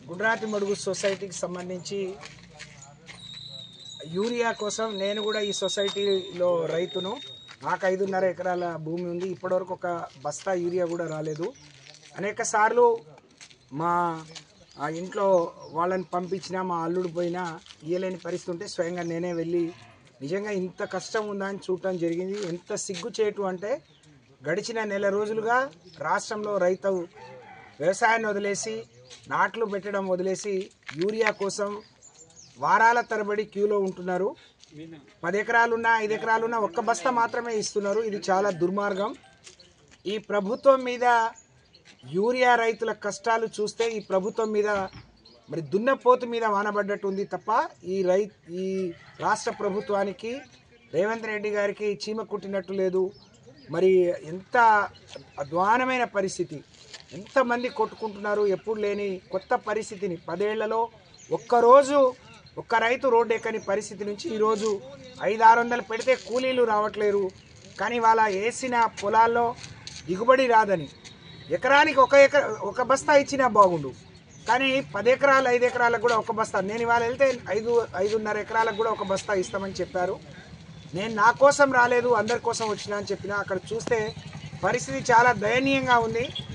గుజరాతీ మడుగు సొసైటీకి సంబంధించి యూరియా కోసం నేను కూడా ఈ సొసైటీలో రైతును. నాకు 5.5 ఎకరాల భూమి ఉంది. ఇప్పటివరకు ఒక బస్తా యూరియా కూడా రాలేదు. అనేక సార్లు మా ఇంట్లో వాళ్ళని పంపించినా మా అల్లుడు పోయినా ఇయ్యలేని పరిస్థితి ఉంటే స్వయంగా నేనే వెళ్ళి నిజంగా ఇంత కష్టం ఉందా అని చూడటం జరిగింది. ఎంత సిగ్గుచేటు అంటే గడిచిన నెల రోజులుగా రాష్ట్రంలో రైతు వ్యవసాయాన్ని వదిలేసి నాట్లు పెట్టడం వదిలేసి యూరియా కోసం వారాల తరబడి క్యూలో ఉంటున్నారు. 10 ఎకరాలున్నా 5 ఎకరాలున్నా ఒక్క బస్తా మాత్రమే ఇస్తున్నారు. ఇది చాలా దుర్మార్గం. ఈ ప్రభుత్వం మీద యూరియా రైతుల కష్టాలు చూస్తే ఈ ప్రభుత్వం మీద మరి దున్నపోతు మీద వానబడ్డట్టు ఉంది తప్ప ఈ రాష్ట్ర ప్రభుత్వానికి రేవంత్ రెడ్డి గారికి చీమ కుట్టినట్టు లేదు. మరి ఎంత అధ్వానమైన పరిస్థితి, ఎంతమంది కొట్టుకుంటున్నారు. ఎప్పుడు లేని కొత్త పరిస్థితిని 10 ఏళ్లలో ఒక్కరోజు ఒక్క రైతు రోడ్డు ఎక్కని పరిస్థితి నుంచి ఈరోజు 500-600 పెడితే కూలీలు రావట్లేరు. కానీ వాళ్ళ వేసిన పొలాల్లో దిగుబడి రాదని ఎకరానికి ఒక బస్తా ఇచ్చినా బాగుండు. కానీ 10 ఎకరాలు 5 ఎకరాలకు కూడా ఒక బస్తా. నేను ఇవాళ వెళ్తే 5.5 ఎకరాలకు కూడా ఒక బస్తా ఇస్తామని చెప్పారు. నేను నా కోసం రాలేదు, అందరి కోసం వచ్చినా అని చెప్పినా. అక్కడ చూస్తే పరిస్థితి చాలా దయనీయంగా ఉంది.